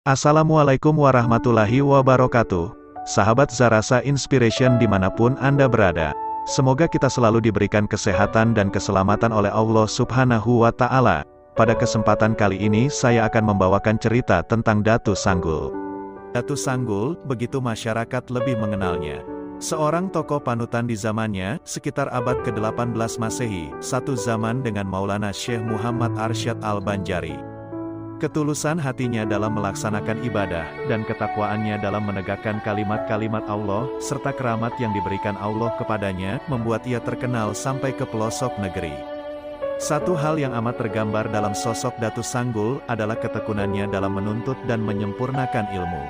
Assalamualaikum warahmatullahi wabarakatuh. Sahabat Zarasa Inspiration dimanapun Anda berada. Semoga kita selalu diberikan kesehatan dan keselamatan oleh Allah Subhanahu wa Ta'ala. Pada kesempatan kali ini saya akan membawakan cerita tentang Datu Sanggul. Datu Sanggul, begitu masyarakat lebih mengenalnya. Seorang tokoh panutan di zamannya, sekitar abad ke-18 Masehi, satu zaman dengan Maulana Syekh Muhammad Arsyad Al-Banjari. Ketulusan hatinya dalam melaksanakan ibadah, dan ketakwaannya dalam menegakkan kalimat-kalimat Allah, serta keramat yang diberikan Allah kepadanya, membuat ia terkenal sampai ke pelosok negeri. Satu hal yang amat tergambar dalam sosok Datu Sanggul, adalah ketekunannya dalam menuntut dan menyempurnakan ilmu.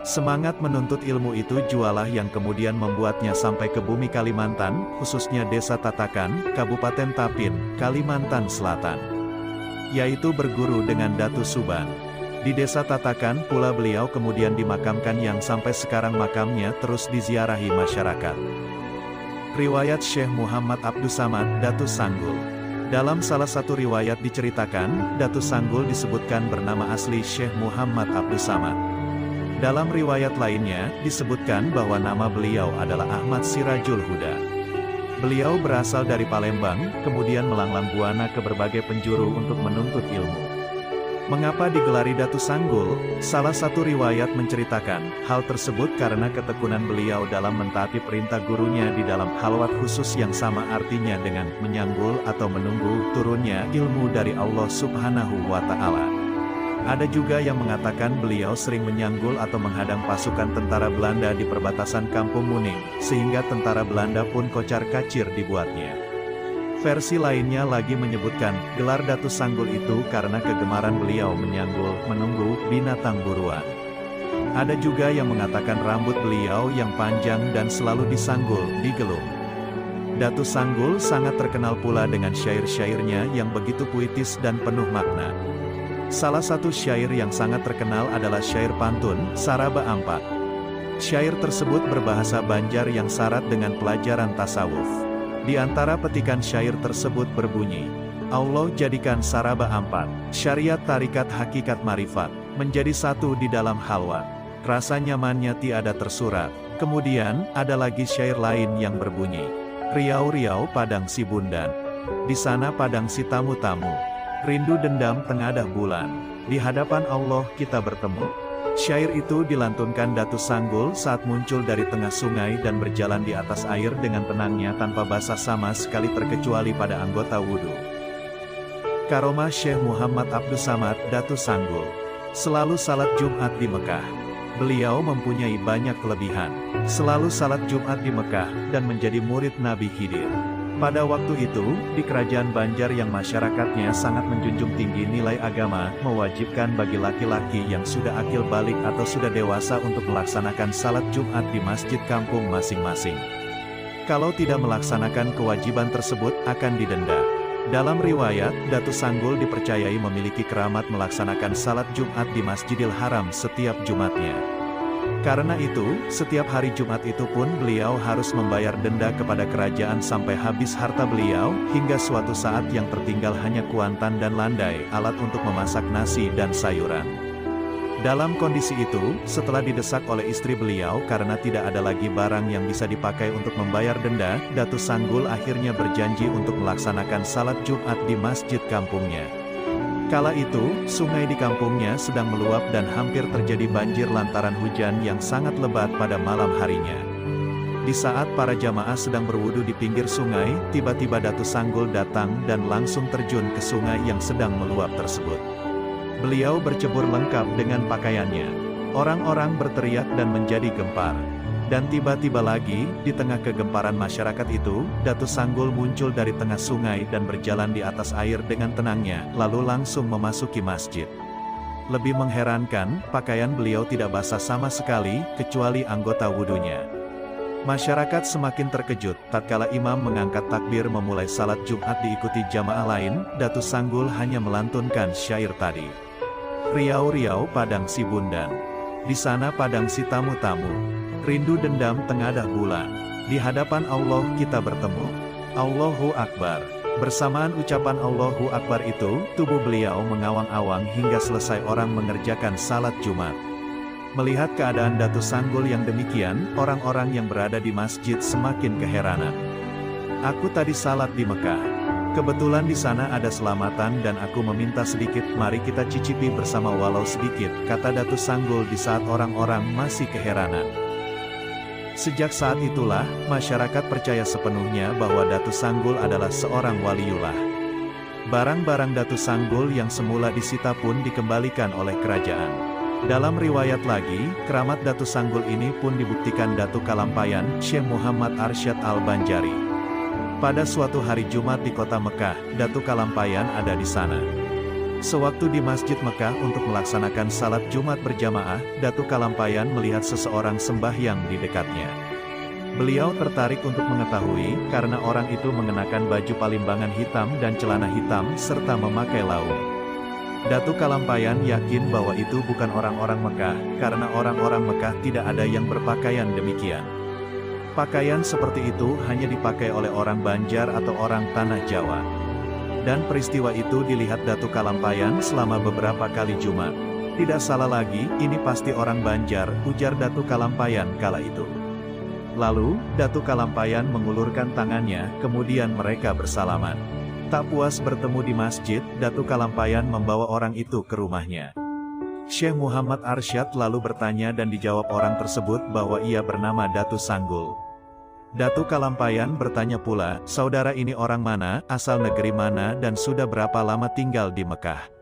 Semangat menuntut ilmu itu jualah yang kemudian membuatnya sampai ke bumi Kalimantan, khususnya Desa Tatakan, Kabupaten Tapin, Kalimantan Selatan. Yaitu berguru dengan Datu Suban. Di Desa Tatakan pula beliau kemudian dimakamkan yang sampai sekarang makamnya terus diziarahi masyarakat. Riwayat Syekh Muhammad Abdus Samad, Datu Sanggul. Dalam salah satu riwayat diceritakan, Datu Sanggul disebutkan bernama asli Syekh Muhammad Abdus Samad. Dalam riwayat lainnya, disebutkan bahwa nama beliau adalah Ahmad Sirajul Huda. Beliau berasal dari Palembang, kemudian melanglang buana ke berbagai penjuru untuk menuntut ilmu. Mengapa digelari Datu Sanggul? Salah satu riwayat menceritakan, hal tersebut karena ketekunan beliau dalam mentaati perintah gurunya di dalam halwat khusus yang sama artinya dengan menyanggul atau menunggu turunnya ilmu dari Allah Subhanahu wa Ta'ala. Ada juga yang mengatakan beliau sering menyanggul atau menghadang pasukan tentara Belanda di perbatasan Kampung Muning, sehingga tentara Belanda pun kocar-kacir dibuatnya. Versi lainnya lagi menyebutkan, gelar Datu Sanggul itu karena kegemaran beliau menyanggul, menunggu binatang buruan. Ada juga yang mengatakan rambut beliau yang panjang dan selalu disanggul, digelung. Datu Sanggul sangat terkenal pula dengan syair-syairnya yang begitu puitis dan penuh makna. Salah satu syair yang sangat terkenal adalah syair pantun, Saraba Ampat. Syair tersebut berbahasa Banjar yang syarat dengan pelajaran tasawuf. Di antara petikan syair tersebut berbunyi, Allah jadikan Saraba Ampat, syariat tarikat hakikat marifat, menjadi satu di dalam halwat. Rasa nyamannya tiada tersurat. Kemudian, ada lagi syair lain yang berbunyi, Riau-riau padang si bundan, di sana padang si tamu-tamu. Rindu dendam tengadah bulan, di hadapan Allah kita bertemu. Syair itu dilantunkan Datu Sanggul saat muncul dari tengah sungai dan berjalan di atas air dengan tenangnya tanpa basah sama sekali terkecuali pada anggota wudhu. Karomah Syekh Muhammad Abdus Samad, Datu Sanggul. Selalu salat Jumat di Mekah. Beliau mempunyai banyak kelebihan. Selalu salat Jumat di Mekah dan menjadi murid Nabi Khidir. Pada waktu itu, di kerajaan Banjar yang masyarakatnya sangat menjunjung tinggi nilai agama, mewajibkan bagi laki-laki yang sudah akil balik atau sudah dewasa untuk melaksanakan salat Jumat di masjid kampung masing-masing. Kalau tidak melaksanakan kewajiban tersebut, akan didenda. Dalam riwayat, Datu Sanggul dipercayai memiliki keramat melaksanakan salat Jumat di Masjidil Haram setiap Jumatnya. Karena itu, setiap hari Jumat itu pun beliau harus membayar denda kepada kerajaan sampai habis harta beliau, hingga suatu saat yang tertinggal hanya kuantan dan landai, alat untuk memasak nasi dan sayuran. Dalam kondisi itu, setelah didesak oleh istri beliau karena tidak ada lagi barang yang bisa dipakai untuk membayar denda, Datu Sanggul akhirnya berjanji untuk melaksanakan salat Jumat di masjid kampungnya. Kala itu, sungai di kampungnya sedang meluap dan hampir terjadi banjir lantaran hujan yang sangat lebat pada malam harinya. Di saat para jamaah sedang berwudu di pinggir sungai, tiba-tiba Datu Sanggul datang dan langsung terjun ke sungai yang sedang meluap tersebut. Beliau bercebur lengkap dengan pakaiannya. Orang-orang berteriak dan menjadi gempar. Dan tiba-tiba lagi, di tengah kegemparan masyarakat itu, Datu Sanggul muncul dari tengah sungai dan berjalan di atas air dengan tenangnya, lalu langsung memasuki masjid. Lebih mengherankan, pakaian beliau tidak basah sama sekali, kecuali anggota wudunya. Masyarakat semakin terkejut, tatkala imam mengangkat takbir memulai salat Jumat diikuti jamaah lain, Datu Sanggul hanya melantunkan syair tadi. Riau-riau padang si bundan, di sana padang si tamu-tamu. Rindu dendam tengadah bulan, di hadapan Allah kita bertemu. Allahu Akbar. Bersamaan ucapan Allahu Akbar itu, tubuh beliau mengawang-awang hingga selesai orang mengerjakan salat Jumat. Melihat keadaan Datu Sanggul yang demikian, orang-orang yang berada di masjid semakin keheranan. Aku tadi salat di Mekah. Kebetulan di sana ada selamatan dan aku meminta sedikit, mari kita cicipi bersama walau sedikit, kata Datu Sanggul di saat orang-orang masih keheranan. Sejak saat itulah, masyarakat percaya sepenuhnya bahwa Datu Sanggul adalah seorang waliullah. Barang-barang Datu Sanggul yang semula disita pun dikembalikan oleh kerajaan. Dalam riwayat lagi, keramat Datu Sanggul ini pun dibuktikan Datu Kalampayan, Syekh Muhammad Arsyad Al-Banjari. Pada suatu hari Jumat di kota Mekah, Datu Kalampayan ada di sana. Sewaktu di Masjid Mekah untuk melaksanakan salat Jumat berjamaah, Datu Kalampayan melihat seseorang sembahyang di dekatnya. Beliau tertarik untuk mengetahui, karena orang itu mengenakan baju palimbangan hitam dan celana hitam, serta memakai laung. Datu Kalampayan yakin bahwa itu bukan orang-orang Mekah, karena orang-orang Mekah tidak ada yang berpakaian demikian. Pakaian seperti itu hanya dipakai oleh orang Banjar atau orang Tanah Jawa. Dan peristiwa itu dilihat Datu Kalampayan selama beberapa kali Jumat. Tidak salah lagi, ini pasti orang Banjar, ujar Datu Kalampayan kala itu. Lalu, Datu Kalampayan mengulurkan tangannya, kemudian mereka bersalaman. Tak puas bertemu di masjid, Datu Kalampayan membawa orang itu ke rumahnya. Syekh Muhammad Arsyad lalu bertanya dan dijawab orang tersebut bahwa ia bernama Datu Sanggul. Datu Kalampayan bertanya pula, saudara ini orang mana, asal negeri mana dan sudah berapa lama tinggal di Mekah?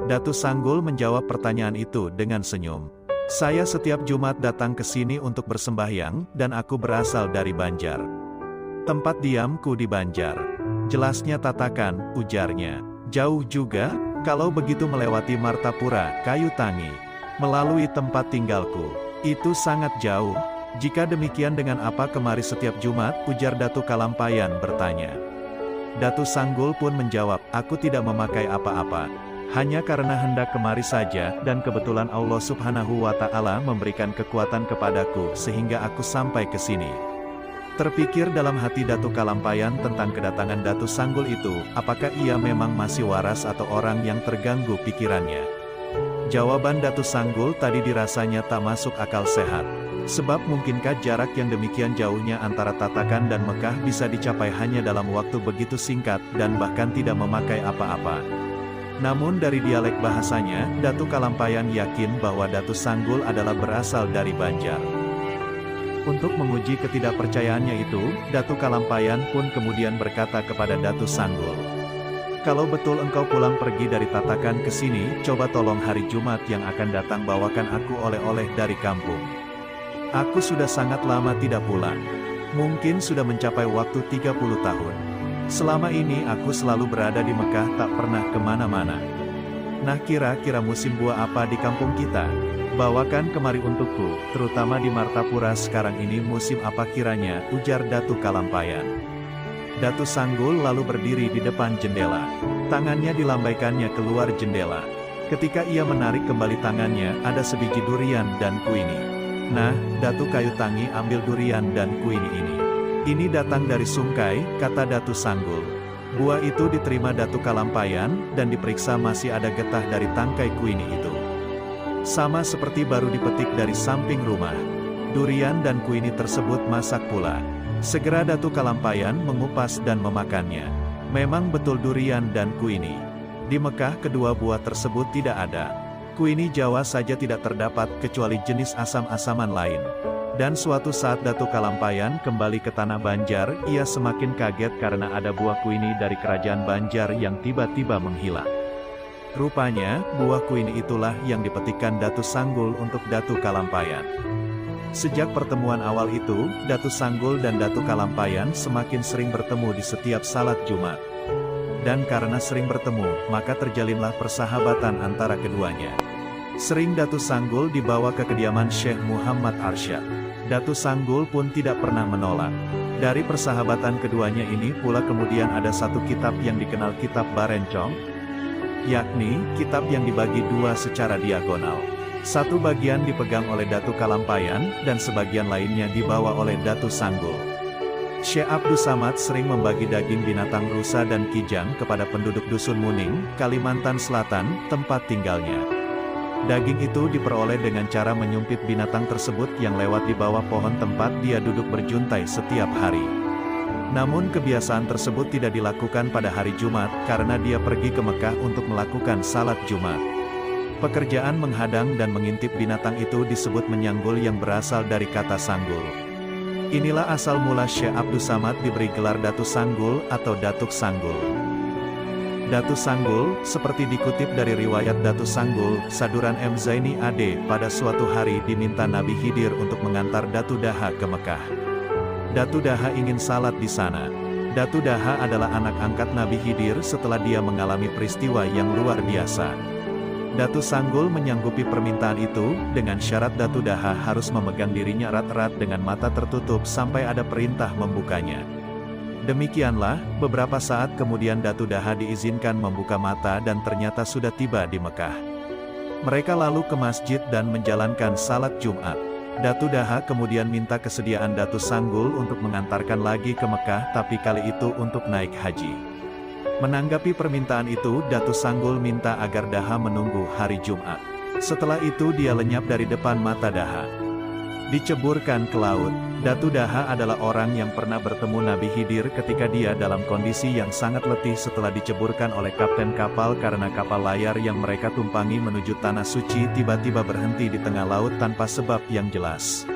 Datu Sanggul menjawab pertanyaan itu dengan senyum. Saya setiap Jumat datang ke sini untuk bersembahyang, dan aku berasal dari Banjar. Tempat diamku di Banjar. Jelasnya Tatakan, ujarnya. Jauh juga, kalau begitu melewati Martapura, Kayu Tangi. Melalui tempat tinggalku. Itu sangat jauh. Jika demikian dengan apa kemari setiap Jumat, ujar Datu Kalampayan bertanya. Datu Sanggul pun menjawab, aku tidak memakai apa-apa. Hanya karena hendak kemari saja, dan kebetulan Allah Subhanahu wa Ta'ala memberikan kekuatan kepadaku, sehingga aku sampai ke sini. Terpikir dalam hati Datu Kalampayan tentang kedatangan Datu Sanggul itu, apakah ia memang masih waras atau orang yang terganggu pikirannya. Jawaban Datu Sanggul tadi dirasanya tak masuk akal sehat. Sebab mungkinkah jarak yang demikian jauhnya antara Tatakan dan Mekah bisa dicapai hanya dalam waktu begitu singkat, dan bahkan tidak memakai apa-apa. Namun dari dialek bahasanya, Datu Kalampayan yakin bahwa Datu Sanggul adalah berasal dari Banjar. Untuk menguji ketidakpercayaannya itu, Datu Kalampayan pun kemudian berkata kepada Datu Sanggul. Kalau betul engkau pulang pergi dari Tatakan ke sini, coba tolong hari Jumat yang akan datang bawakan aku oleh-oleh dari kampung. Aku sudah sangat lama tidak pulang. Mungkin sudah mencapai waktu 30 tahun. Selama ini aku selalu berada di Mekah, tak pernah kemana-mana. Nah, kira-kira musim buah apa di kampung kita? Bawakan kemari untukku, terutama di Martapura sekarang ini musim apa kiranya, ujar Datu Kalampayan. Datu Sanggul lalu berdiri di depan jendela. Tangannya dilambaikannya keluar jendela. Ketika ia menarik kembali tangannya, ada sebiji durian dan kuini. Nah, Datu Kayu Tangi ambil durian dan kuini ini. Ini datang dari Sungkai, kata Datu Sanggul. Buah itu diterima Datu Kalampayan, dan diperiksa masih ada getah dari tangkai kuini itu. Sama seperti baru dipetik dari samping rumah. Durian dan kuini tersebut masak pula. Segera Datu Kalampayan mengupas dan memakannya. Memang betul durian dan kuini. Di Mekah kedua buah tersebut tidak ada. Kuini Jawa saja tidak terdapat kecuali jenis asam-asaman lain. Dan suatu saat Datu Kalampayan kembali ke tanah Banjar, ia semakin kaget karena ada buah kuini dari kerajaan Banjar yang tiba-tiba menghilang. Rupanya, buah kuini itulah yang dipetikkan Datu Sanggul untuk Datu Kalampayan. Sejak pertemuan awal itu, Datu Sanggul dan Datu Kalampayan semakin sering bertemu di setiap salat Jumat. Dan karena sering bertemu, maka terjalinlah persahabatan antara keduanya. Sering Datu Sanggul dibawa ke kediaman Syekh Muhammad Arsyad. Datu Sanggul pun tidak pernah menolak. Dari persahabatan keduanya ini pula kemudian ada satu kitab yang dikenal Kitab Barencong, yakni kitab yang dibagi dua secara diagonal. Satu bagian dipegang oleh Datu Kalampayan, dan sebagian lainnya dibawa oleh Datu Sanggul. Syekh Abdus Samad sering membagi daging binatang rusa dan kijang kepada penduduk Dusun Muning, Kalimantan Selatan, tempat tinggalnya. Daging itu diperoleh dengan cara menyumpit binatang tersebut yang lewat di bawah pohon tempat dia duduk berjuntai setiap hari. Namun kebiasaan tersebut tidak dilakukan pada hari Jumat, karena dia pergi ke Mekah untuk melakukan salat Jumat. Pekerjaan menghadang dan mengintip binatang itu disebut menyanggul yang berasal dari kata sanggul. Inilah asal mula Syekh Abdus Samad diberi gelar Datu Sanggul atau Datuk Sanggul. Datu Sanggul, seperti dikutip dari riwayat Datu Sanggul, Saduran M. Zaini AD, pada suatu hari diminta Nabi Khidir untuk mengantar Datu Daha ke Mekah. Datu Daha ingin salat di sana. Datu Daha adalah anak angkat Nabi Khidir setelah dia mengalami peristiwa yang luar biasa. Datu Sanggul menyanggupi permintaan itu, dengan syarat Datu Daha harus memegang dirinya erat-erat dengan mata tertutup sampai ada perintah membukanya. Demikianlah, beberapa saat kemudian Datu Daha diizinkan membuka mata dan ternyata sudah tiba di Mekah. Mereka lalu ke masjid dan menjalankan salat Jumat. Datu Daha kemudian minta kesediaan Datu Sanggul untuk mengantarkan lagi ke Mekah, tapi kali itu untuk naik haji. Menanggapi permintaan itu, Datu Sanggul minta agar Daha menunggu hari Jumat. Setelah itu dia lenyap dari depan mata Daha. Diceburkan ke laut. Datu Daha adalah orang yang pernah bertemu Nabi Khidir ketika dia dalam kondisi yang sangat letih setelah diceburkan oleh kapten kapal karena kapal layar yang mereka tumpangi menuju Tanah Suci tiba-tiba berhenti di tengah laut tanpa sebab yang jelas.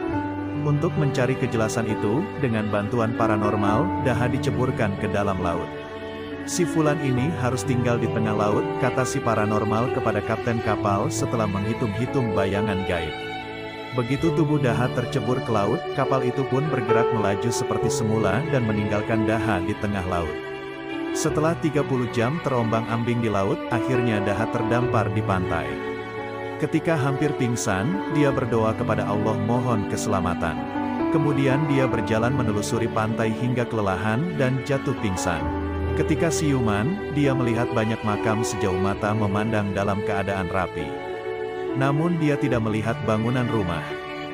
Untuk mencari kejelasan itu, dengan bantuan paranormal, Daha diceburkan ke dalam laut. Si Fulan ini harus tinggal di tengah laut, kata si paranormal kepada kapten kapal setelah menghitung-hitung bayangan gaib. Begitu tubuh Daha tercebur ke laut, kapal itu pun bergerak melaju seperti semula dan meninggalkan Daha di tengah laut. Setelah 30 jam terombang-ambing di laut, akhirnya Daha terdampar di pantai. Ketika hampir pingsan, dia berdoa kepada Allah mohon keselamatan. Kemudian dia berjalan menelusuri pantai hingga kelelahan dan jatuh pingsan. Ketika siuman, dia melihat banyak makam sejauh mata memandang dalam keadaan rapi. Namun dia tidak melihat bangunan rumah.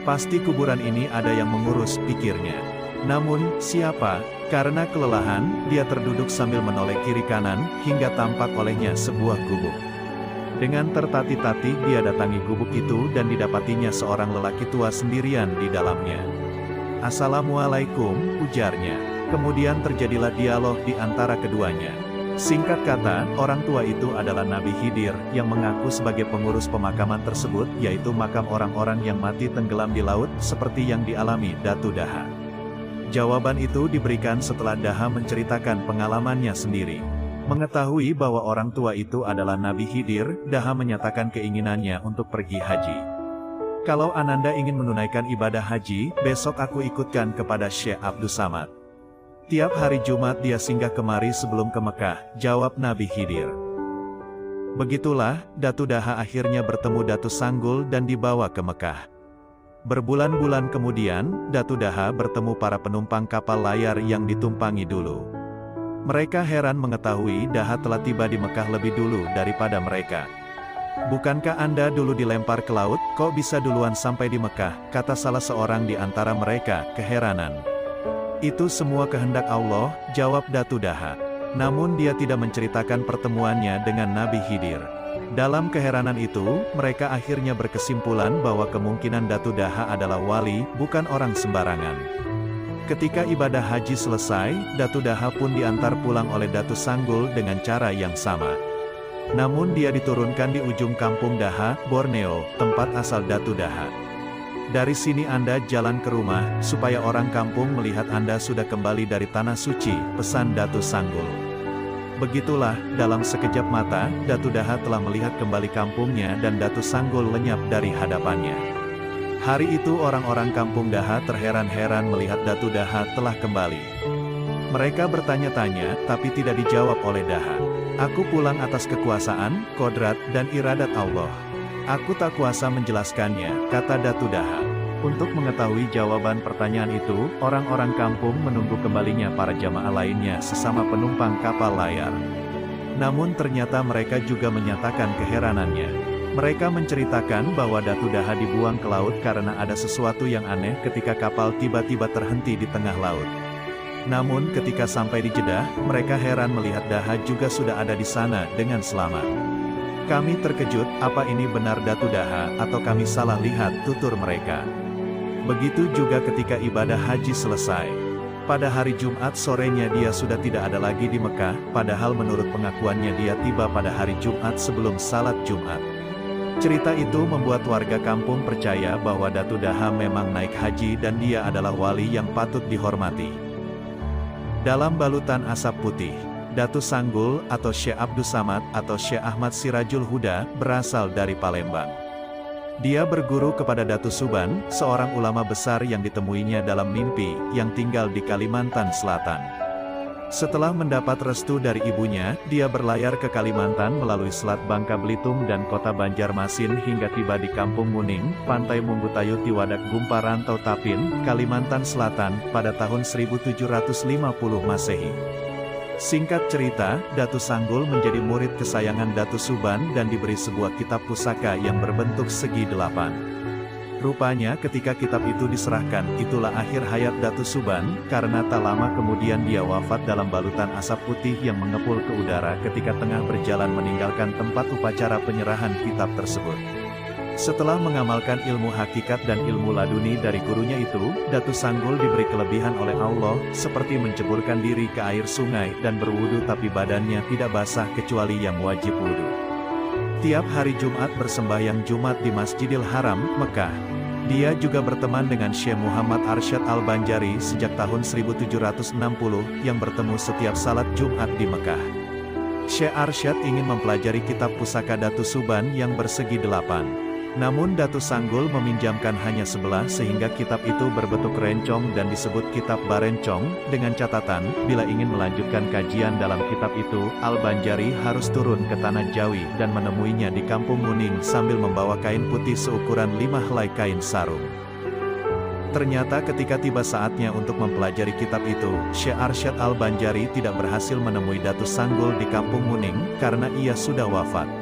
Pasti kuburan ini ada yang mengurus, pikirnya. Namun, siapa? Karena kelelahan, dia terduduk sambil menoleh kiri kanan, hingga tampak olehnya sebuah gubuk. Dengan tertati-tati dia datangi gubuk itu dan didapatinya seorang lelaki tua sendirian di dalamnya. "Assalamualaikum," ujarnya. Kemudian terjadilah dialog di antara keduanya. Singkat kata, orang tua itu adalah Nabi Khidir, yang mengaku sebagai pengurus pemakaman tersebut, yaitu makam orang-orang yang mati tenggelam di laut, seperti yang dialami Datu Daha. Jawaban itu diberikan setelah Daha menceritakan pengalamannya sendiri. Mengetahui bahwa orang tua itu adalah Nabi Khidir, Daha menyatakan keinginannya untuk pergi haji. "Kalau Ananda ingin menunaikan ibadah haji, besok aku ikutkan kepada Syekh Abdus Samad. Tiap hari Jumat dia singgah kemari sebelum ke Mekah," jawab Nabi Khidir. Begitulah, Datu Daha akhirnya bertemu Datu Sanggul dan dibawa ke Mekah. Berbulan-bulan kemudian, Datu Daha bertemu para penumpang kapal layar yang ditumpangi dulu. Mereka heran mengetahui Daha telah tiba di Mekah lebih dulu daripada mereka. "Bukankah Anda dulu dilempar ke laut, kok bisa duluan sampai di Mekah?" kata salah seorang di antara mereka, keheranan. "Itu semua kehendak Allah," jawab Datu Daha. Namun dia tidak menceritakan pertemuannya dengan Nabi Khidir. Dalam keheranan itu, mereka akhirnya berkesimpulan bahwa kemungkinan Datu Daha adalah wali, bukan orang sembarangan. Ketika ibadah haji selesai, Datu Daha pun diantar pulang oleh Datu Sanggul dengan cara yang sama. Namun dia diturunkan di ujung kampung Daha, Borneo, tempat asal Datu Daha. "Dari sini Anda jalan ke rumah, supaya orang kampung melihat Anda sudah kembali dari Tanah Suci," pesan Datu Sanggul. Begitulah, dalam sekejap mata, Datu Daha telah melihat kembali kampungnya dan Datu Sanggul lenyap dari hadapannya. Hari itu orang-orang kampung Daha terheran-heran melihat Datu Daha telah kembali. Mereka bertanya-tanya, tapi tidak dijawab oleh Daha. "Aku pulang atas kekuasaan, kodrat, dan iradat Allah. Aku tak kuasa menjelaskannya," kata Datu Daha. Untuk mengetahui jawaban pertanyaan itu, orang-orang kampung menunggu kembalinya para jamaah lainnya sesama penumpang kapal layar. Namun ternyata mereka juga menyatakan keheranannya. Mereka menceritakan bahwa Datu Daha dibuang ke laut karena ada sesuatu yang aneh ketika kapal tiba-tiba terhenti di tengah laut. Namun ketika sampai di Jeddah, mereka heran melihat Daha juga sudah ada di sana dengan selamat. Kami terkejut, apa ini benar Datu Daha, atau kami salah lihat, tutur mereka. Begitu juga ketika ibadah haji selesai. Pada hari Jumat sorenya dia sudah tidak ada lagi di Mekah, padahal menurut pengakuannya dia tiba pada hari Jumat sebelum salat Jumat. Cerita itu membuat warga kampung percaya bahwa Datu Daha memang naik haji dan dia adalah wali yang patut dihormati. Dalam balutan asap putih, Datu Sanggul atau Syekh Abdus Samad atau Syekh Ahmad Sirajul Huda berasal dari Palembang. Dia berguru kepada Datu Suban, seorang ulama besar yang ditemuinya dalam mimpi, yang tinggal di Kalimantan Selatan. Setelah mendapat restu dari ibunya, dia berlayar ke Kalimantan melalui Selat Bangka Belitung dan kota Banjarmasin hingga tiba di Kampung Muning, Pantai Munggutayu Tiwadak Gumpa Rantau Tapin, Kalimantan Selatan, pada tahun 1750 Masehi. Singkat cerita, Datu Sanggul menjadi murid kesayangan Datu Suban dan diberi sebuah kitab pusaka yang berbentuk segi 8. Rupanya ketika kitab itu diserahkan, itulah akhir hayat Datu Suban, karena tak lama kemudian dia wafat dalam balutan asap putih yang mengepul ke udara ketika tengah berjalan meninggalkan tempat upacara penyerahan kitab tersebut. Setelah mengamalkan ilmu hakikat dan ilmu laduni dari gurunya itu, Datu Sanggul diberi kelebihan oleh Allah, seperti menceburkan diri ke air sungai dan berwudu tapi badannya tidak basah kecuali yang wajib wudu. Tiap hari Jumat bersembahyang Jumat di Masjidil Haram, Mekah. Dia juga berteman dengan Syekh Muhammad Arsyad Al-Banjari sejak tahun 1760, yang bertemu setiap salat Jumat di Mekah. Syekh Arsyad ingin mempelajari kitab pusaka Datu Suban yang bersegi 8. Namun Datu Sanggul meminjamkan hanya sebelah sehingga kitab itu berbentuk rencong dan disebut kitab Barencong, dengan catatan, bila ingin melanjutkan kajian dalam kitab itu, Al-Banjari harus turun ke Tanah Jawi dan menemuinya di Kampung Muning sambil membawa kain putih seukuran 5 helai kain sarung. Ternyata ketika tiba saatnya untuk mempelajari kitab itu, Syekh Arsyad Al-Banjari tidak berhasil menemui Datu Sanggul di Kampung Muning, karena ia sudah wafat.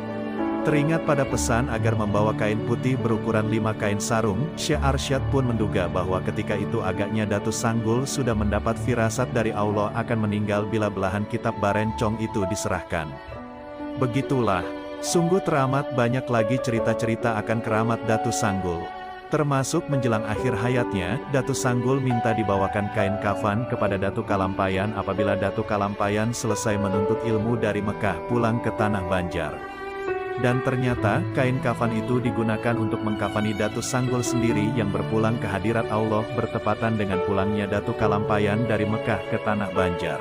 Teringat pada pesan agar membawa kain putih berukuran 5 kain sarung, Syekh Arsyad pun menduga bahwa ketika itu agaknya Datu Sanggul sudah mendapat firasat dari Allah akan meninggal bila belahan kitab Barencong itu diserahkan. Begitulah, sungguh teramat banyak lagi cerita-cerita akan keramat Datu Sanggul. Termasuk menjelang akhir hayatnya, Datu Sanggul minta dibawakan kain kafan kepada Datu Kalampayan apabila Datu Kalampayan selesai menuntut ilmu dari Mekah pulang ke Tanah Banjar. Dan ternyata, kain kafan itu digunakan untuk mengkafani Datu Sanggul sendiri yang berpulang ke hadirat Allah bertepatan dengan pulangnya Datu Kalampayan dari Mekah ke Tanah Banjar.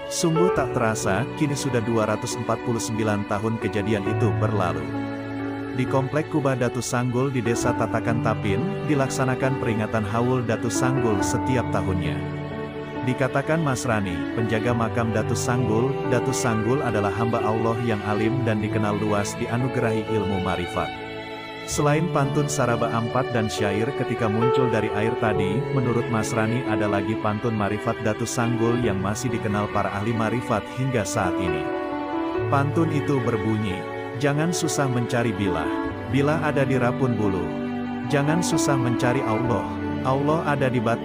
Sungguh tak terasa, kini sudah 249 tahun kejadian itu berlalu. Di Komplek Kubah Datu Sanggul di Desa Tatakan Tapin, dilaksanakan peringatan Haul Datu Sanggul setiap tahunnya. Dikatakan Masrani, penjaga makam Datu Sanggul adalah hamba Allah yang alim dan dikenal luas dianugerahi ilmu marifat. Selain pantun Saraba Ampat dan syair ketika muncul dari air tadi, menurut Masrani ada lagi pantun marifat Datu Sanggul yang masih dikenal para ahli marifat hingga saat ini. Pantun itu berbunyi, jangan susah mencari bila ada di rapun bulu. Jangan susah mencari Allah ada di bat.